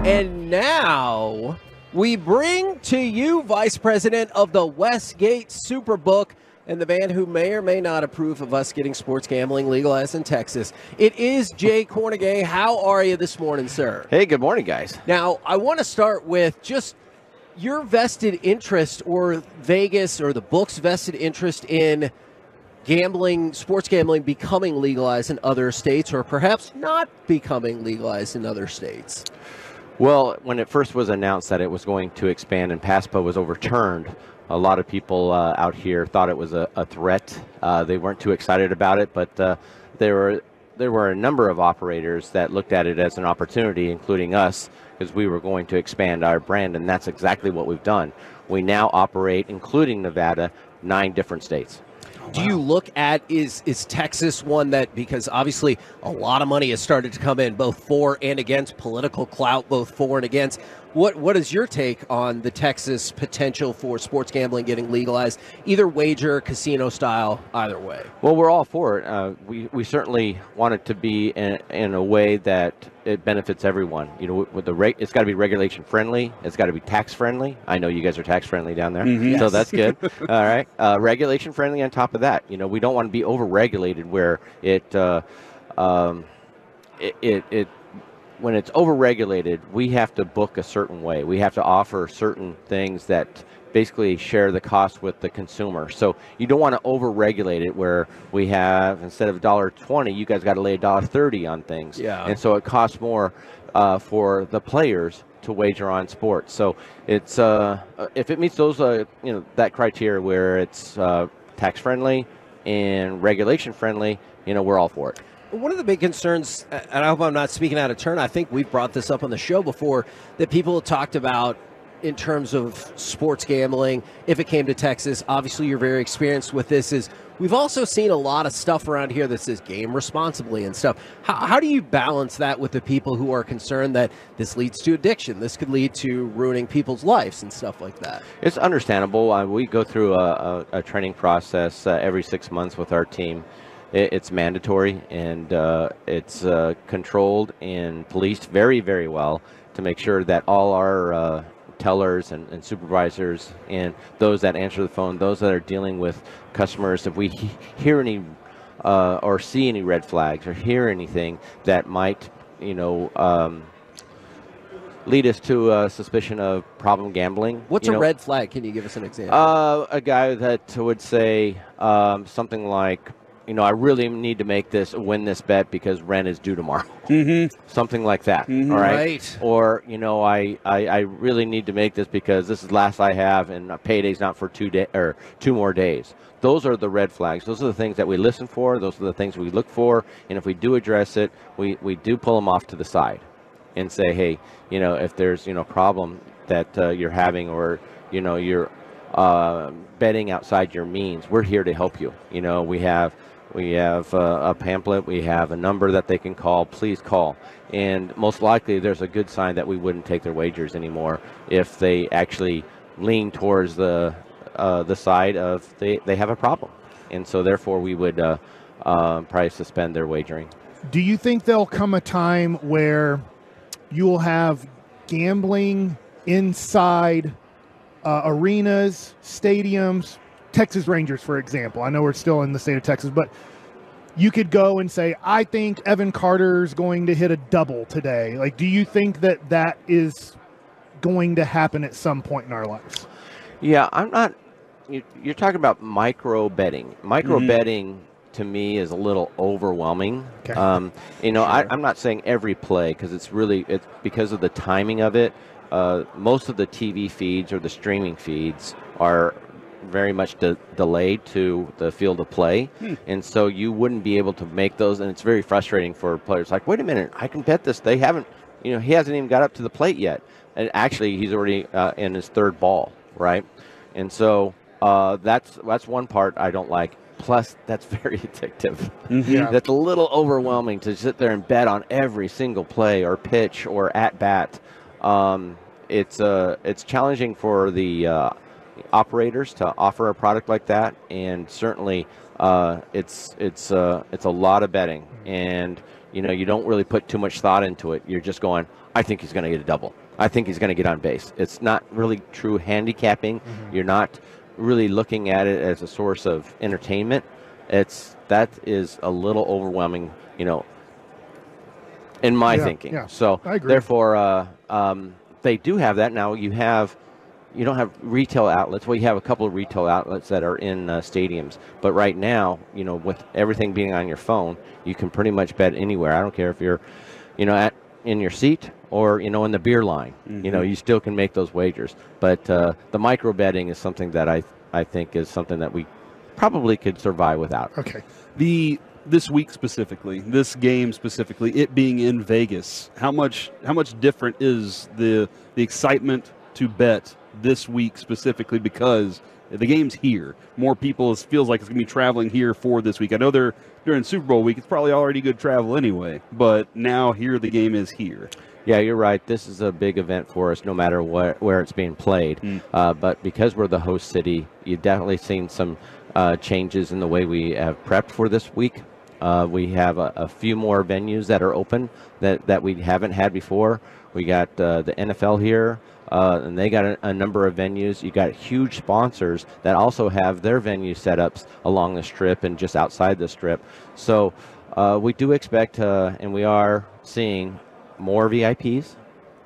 And now we bring to you Vice President of the Westgate Superbook and the man who may or may not approve of us getting sports gambling legalized in Texas. It is Jay Kornegay. How are you this morning, sir? Hey, good morning, guys. Now, I want to start with just your vested interest, or Vegas or the book's vested interest in gambling, sports gambling becoming legalized in other states, or perhaps not becoming legalized in other states. Well, when it first was announced that it was going to expand and PASPA was overturned, a lot of people out here thought it was a threat. They weren't too excited about it, but there were a number of operators that looked at it as an opportunity, including us, because we were going to expand our brand, and that's exactly what we've done. We now operate, including Nevada, 9 different states. Do you look at, is Texas one that, because obviously a lot of money has started to come in, both for and against, political clout, both for and against. What is your take on the Texas potential for sports gambling getting legalized, either wager, casino style, either way? Well, we're all for it. We certainly want it to be in a way that it benefits everyone. You know, with it's got to be regulation friendly. It's got to be tax friendly. I know you guys are tax friendly down there, Yes. so that's good. All right, regulation friendly. On top of that, you know, we don't want to be over regulated where when it's over-regulated, we have to book a certain way. We have to offer certain things that basically share the cost with the consumer. So you don't want to over-regulate it where we have, instead of $1.20, you guys got to lay $1.30 on things. Yeah. And so it costs more for the players to wager on sports. So it's if it meets those, that criteria where it's tax-friendly and regulation-friendly, we're all for it. One of the big concerns, and I hope I'm not speaking out of turn, I think we've brought this up on the show before, that people have talked about in terms of sports gambling, if it came to Texas. Obviously, you're very experienced with this. Is we've also seen a lot of stuff around here that says game responsibly and stuff. How do you balance that with the people who are concerned that this leads to addiction? This could lead to ruining people's lives and stuff like that. It's understandable. We go through a training process every 6 months with our team. It's mandatory, and it's controlled and policed very, very well to make sure that all our tellers and supervisors and those that answer the phone, those that are dealing with customers, if we hear any or see any red flags or hear anything that might, lead us to a suspicion of problem gambling. What's a red flag? Can you give us an example? A guy that would say something like, I really need to win this bet because rent is due tomorrow. Something like that. All right. Or, I really need to make this because this is the last I have and payday's not for 2 more days. Those are the red flags. Those are the things that we listen for. Those are the things we look for. And if we do address it, we do pull them off to the side and say, hey, if there's, problem that you're having, or, you're betting outside your means, we're here to help you. We have a pamphlet. We have a number that they can call. Please call. And most likely there's a good sign that we wouldn't take their wagers anymore if they actually lean towards the side of they have a problem. And so therefore we would probably suspend their wagering. Do you think there'll come a time where you will have gambling inside arenas, stadiums, Texas Rangers, for example? I know we're still in the state of Texas, but you could go and say, I think Evan Carter's going to hit a double today. Like, do you think that is going to happen at some point in our lives? Yeah, I'm not. You're talking about micro betting. Micro betting to me is a little overwhelming. Okay. Sure. I'm not saying every play, because it's because of the timing of it. Most of the TV feeds or the streaming feeds are very much delayed to the field of play, and so you wouldn't be able to make those, and it's very frustrating for players. Like, wait a minute, I can bet this. They haven't, he hasn't even got up to the plate yet, and actually he's already in his third ball, right? And so that's one part I don't like. Plus, that's very addictive. Yeah. That's a little overwhelming to sit there and bet on every single play or pitch or at bat. It's challenging for the operators to offer a product like that, and certainly it's a lot of betting. And you don't really put too much thought into it. You're just going, I think he's going to get a double. I think he's going to get on base. It's not really true handicapping. You're not really looking at it as a source of entertainment. That is a little overwhelming, in my thinking. Yeah, so therefore, they do have that now. You don't have retail outlets. Well, you have a couple of retail outlets that are in stadiums. But right now, with everything being on your phone, you can pretty much bet anywhere. I don't care if you're, in your seat or, in the beer line. You still can make those wagers. But the micro betting is something that I think is something that we probably could survive without. Okay. This week specifically, this game specifically, it being in Vegas, how much different is the excitement to bet this week specifically, because the game's here? More people feels like it's going to be traveling here for this week. I know they're during Super Bowl week. It's probably already good travel anyway, but now here the game is here. Yeah, you're right. This is a big event for us no matter where it's being played. But because we're the host city, you've definitely seen some changes in the way we have prepped for this week. We have a few more venues that are open that we haven't had before. We got the NFL here, and they got a number of venues. You got huge sponsors that also have their venue setups along the strip and just outside the strip. So we do expect, and we are seeing more VIPs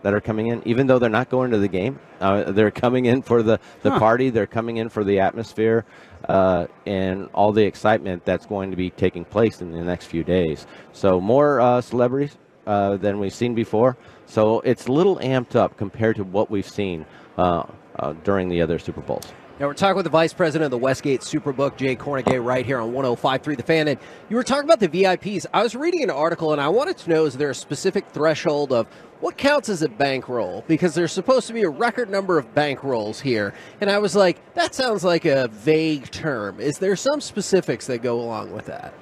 that are coming in, even though they're not going to the game. They're coming in for the party. They're coming in for the atmosphere and all the excitement that's going to be taking place in the next few days. So more celebrities than we've seen before. So it's a little amped up compared to what we've seen during the other Super Bowls. Now, we're talking with the Vice President of the Westgate Superbook, Jay Kornegay, right here on 105.3 The Fan. And you were talking about the VIPs. I was reading an article, and I wanted to know, is there a specific threshold of what counts as a bankroll? Because there's supposed to be a record number of bankrolls here. And I was like, that sounds like a vague term. Is there some specifics that go along with that?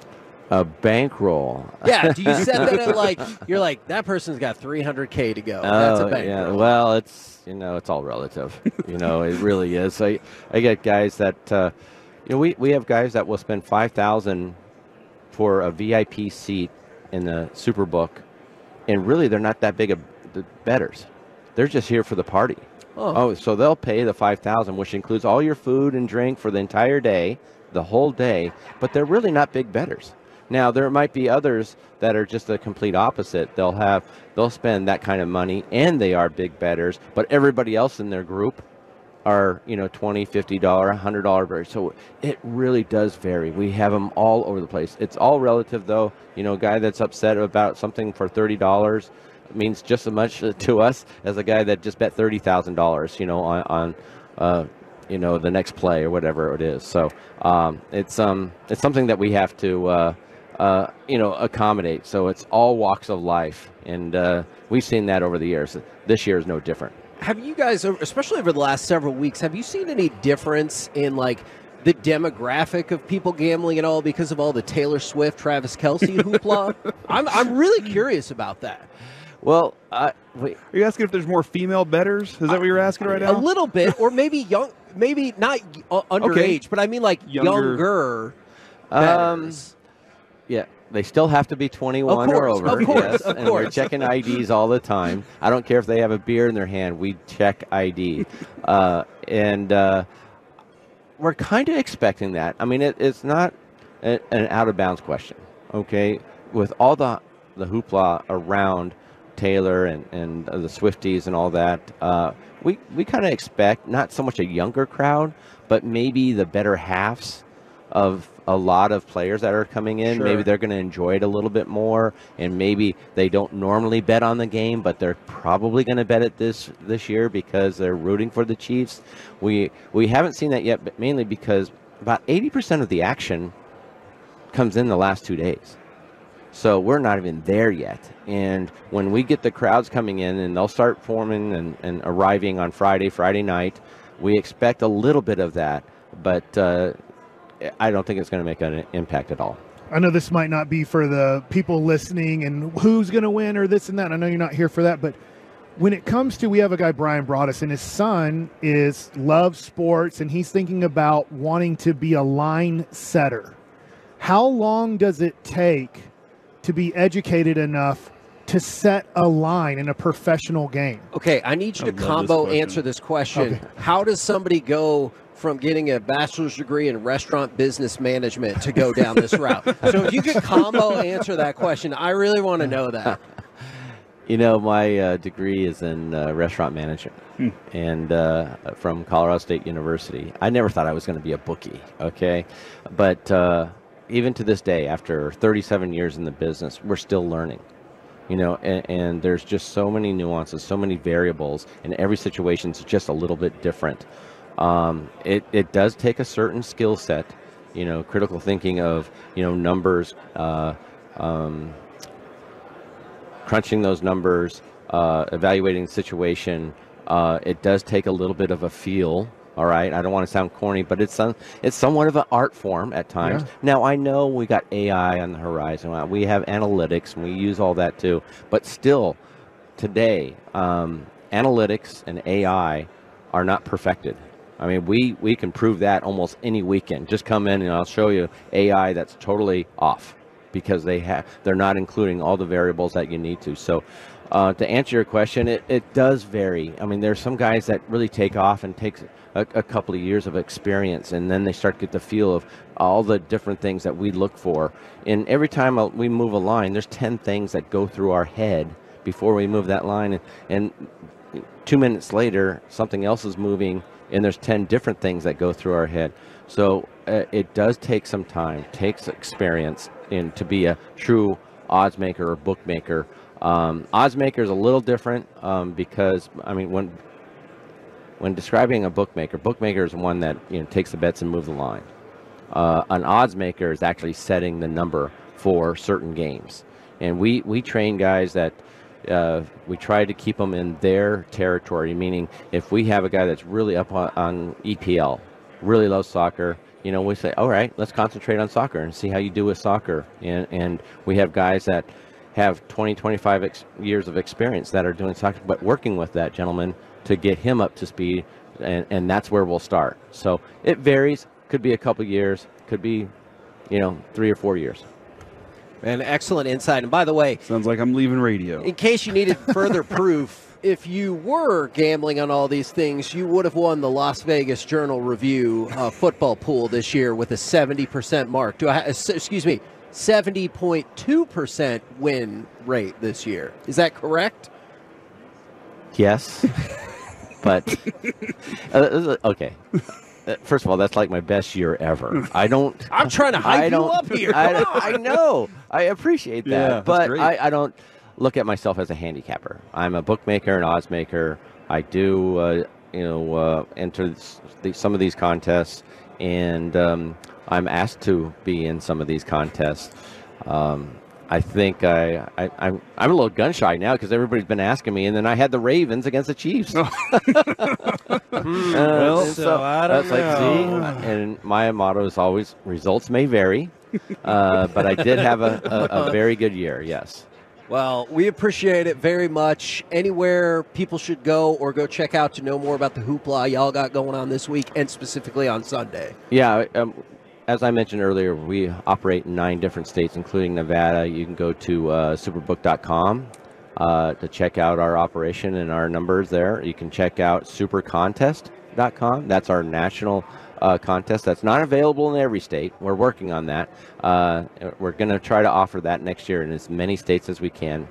A bankroll. Yeah, do you set that at you're like, that person's got $300K to go. That's a bankroll. Yeah, well, it's all relative. It really is. I get guys that, we have guys that will spend $5,000 for a VIP seat in the Superbook, and really they're not that big of the bettors. They're just here for the party. Oh, so they'll pay the $5,000, which includes all your food and drink for the entire day, the whole day, but they're really not big bettors. Now, there might be others that are just the complete opposite. They'll spend that kind of money, and they are big bettors, but everybody else in their group are, $20, $50, $100 bettors. So it really does vary. We have them all over the place. It's all relative, though. A guy that's upset about something for $30 means just as much to us as a guy that just bet $30,000, on the next play or whatever it is. So it's something that we have to accommodate. So it's all walks of life, and we've seen that over the years. This year is no different. Have you guys, especially over the last several weeks, have you seen any difference in the demographic of people gambling at all because of all the Taylor Swift, Travis Kelce hoopla? I'm really curious about that. Well, are you asking if there's more female bettors? Is that what you're asking right now? A little bit, or maybe young, maybe not underage, but I mean younger bettors. Yeah, they still have to be 21 or over. Of course, yes, and we're checking IDs all the time. I don't care if they have a beer in their hand. We check ID. And we're kind of expecting that. I mean, it's not an out-of-bounds question, okay? With all the hoopla around Taylor and the Swifties and all that, we kind of expect not so much a younger crowd, but maybe the better halves of a lot of players that are coming in. Sure. Maybe they're going to enjoy it a little bit more, and maybe they don't normally bet on the game, but they're probably going to bet it this year because they're rooting for the Chiefs. We haven't seen that yet, but mainly because about 80% of the action comes in the last 2 days. So we're not even there yet. And when we get the crowds coming in and they'll start forming and arriving on Friday night, we expect a little bit of that, but I don't think it's going to make an impact at all. I know this might not be for the people listening and who's going to win or this and that. I know you're not here for that, but when it comes to, we have a guy, Brian Broaddus, and his son loves sports, and he's thinking about wanting to be a line setter. How long does it take to be educated enough to set a line in a professional game? Okay, I need you to combo answer this question. Okay. How does somebody go from getting a bachelor's degree in restaurant business management to go down this route? So if you could combo answer that question, I really want to know that. You know, my degree is in restaurant management, and from Colorado State University. I never thought I was going to be a bookie, okay? But even to this day, after 37 years in the business, we're still learning. You know, and there's just so many nuances, so many variables, and every situation is just a little bit different. It does take a certain skill set, you know, critical thinking of, you know, numbers, crunching those numbers, evaluating the situation. It does take a little bit of a feel. All right, I don't want to sound corny, but it's somewhat of an art form at times. Yeah. Now, I know we got AI on the horizon. We have analytics, and we use all that too. But still, today, analytics and AI are not perfected. I mean, we can prove that almost any weekend. Just come in, and I'll show you AI that's totally off because they're not including all the variables that you need to. So, to answer your question, it does vary. I mean, there's some guys that really take off and takes a couple of years of experience, and then they start to get the feel of all the different things that we look for. And every time we move a line, there's 10 things that go through our head before we move that line. And 2 minutes later, something else is moving, and there's 10 different things that go through our head. So it does take some time, takes experience to be a true odds maker or bookmaker. Odds maker is a little different because, I mean, when describing a bookmaker is one that, you know, takes the bets and moves the line. An odds maker is actually setting the number for certain games, and we train guys that we try to keep them in their territory. Meaning, if we have a guy that's really up on EPL, really loves soccer, you know, we say, all right, let's concentrate on soccer and see how you do with soccer. And we have guys that have 20, 25 years of experience that are doing soccer, but working with that gentleman to get him up to speed, and that's where we'll start. So it varies. Could be a couple years, could be, you know, 3 or 4 years. Man, excellent insight. And by the way, sounds like I'm leaving radio. In case you needed further proof, if you were gambling on all these things, you would have won the Las Vegas Journal Review football pool this year with a 70% mark. 70.2% win rate this year. Is that correct? Yes. But, okay. First of all, that's like my best year ever. I'm trying to hype you up here. I know. I appreciate that. Yeah, but I don't look at myself as a handicapper. I'm a bookmaker and odds maker. I do, enter some of these contests, and I'm asked to be in some of these contests. I think I'm a little gun shy now because everybody's been asking me, and then I had the Ravens against the Chiefs. I don't know. And my motto is always results may vary, but I did have a very good year. Yes. Well, we appreciate it very much. Anywhere people should go or go check out to know more about the hoopla y'all got going on this week and specifically on Sunday. Yeah. As I mentioned earlier, we operate in 9 different states, including Nevada. You can go to superbook.com to check out our operation and our numbers there. You can check out supercontest.com. That's our national contest. That's not available in every state. We're working on that. We're going to try to offer that next year in as many states as we can.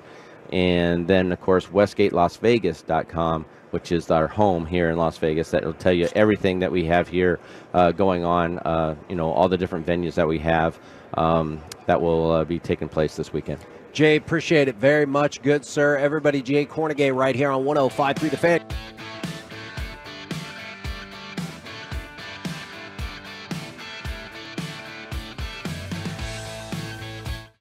And then, of course, westgatelasvegas.com, which is our home here in Las Vegas. That will tell you everything that we have here going on, all the different venues that we have that will be taking place this weekend. Jay, appreciate it very much. Good, sir. Everybody, Jay Kornegay right here on 105.3 The Fan.